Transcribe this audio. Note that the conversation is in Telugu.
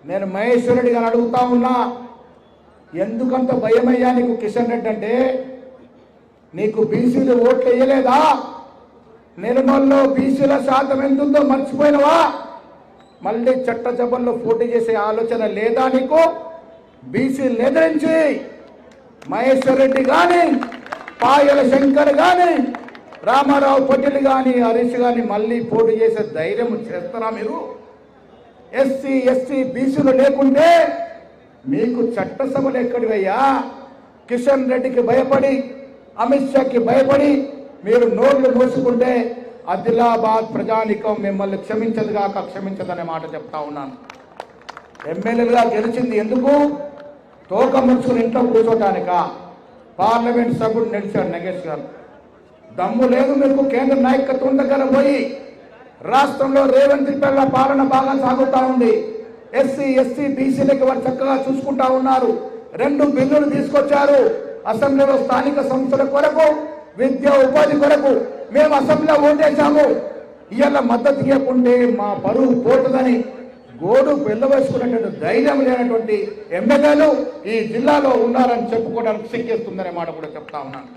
నేను మహేశ్వర్ రెడ్డి గారిని అడుగుతా ఉన్నా, ఎందుకంత భయమయ్యా నీకు కిషన్ రెడ్డి అంటే? నీకు బీసీలు ఓట్లు వేయలేదా? నిర్మల్లో బీసీల శాతం ఎంతుందో మర్చిపోయినవా? మళ్ళీ చట్టసభల్లో పోటీ చేసే ఆలోచన లేదా నీకు? బీసీలు ఎదిరించి మహేశ్వర్ రెడ్డి కానీ, పాయల శంకర్ కానీ, రామారావు పటేల్ కానీ, హరీష్ కానీ మళ్ళీ పోటీ చేసే ధైర్యం చేస్తారా మీరు? ఎస్సీ ఎస్టీ బీసీలు లేకుంటే మీకు చట్టసభలు ఎక్కడివయ్యా? కిషన్ రెడ్డికి భయపడి, అమిత్ షాకి భయపడి మీరు నోళ్లు మూసుకుంటే ఆదిలాబాద్ ప్రజానికం మిమ్మల్ని క్షమించదుగాక క్షమించదనే మాట చెప్తా ఉన్నాను. ఎమ్మెల్యేలుగా గెలిచింది ఎందుకు? తోక ముడుచుకుని ఇంట్లో కూర్చోటానిక? పార్లమెంట్ సభ్యుడు నిలిచాడు నగేష్ గారు. దమ్ము లేదు మీకు కేంద్ర నాయకత్వం దగ్గర పోయి. రాష్ట్రంలో రేవంత్ రెడ్డి పాలన బాగా సాగుతా ఉంది. ఎస్సీ ఎస్టీ బీసీలకి వారు చక్కగా చూసుకుంటా ఉన్నారు. 2 బిల్లులు తీసుకొచ్చారు అసెంబ్లీలో. స్థానిక సంస్థల కొరకు, విద్యా ఉపాధి కొరకు మేము అసెంబ్లీలో ఓటేశాము. ఇవాళ మద్దతు ఇవ్వకుంటే మా పరువు పోతుందని గోడు వెళ్ళవేసుకునేటువంటి ధైర్యం లేనటువంటి ఎమ్మెల్యేలు ఈ జిల్లాలో ఉన్నారని చెప్పుకోవడానికి సిగ్గేస్తుందనే మాట కూడా చెప్తా ఉన్నాను.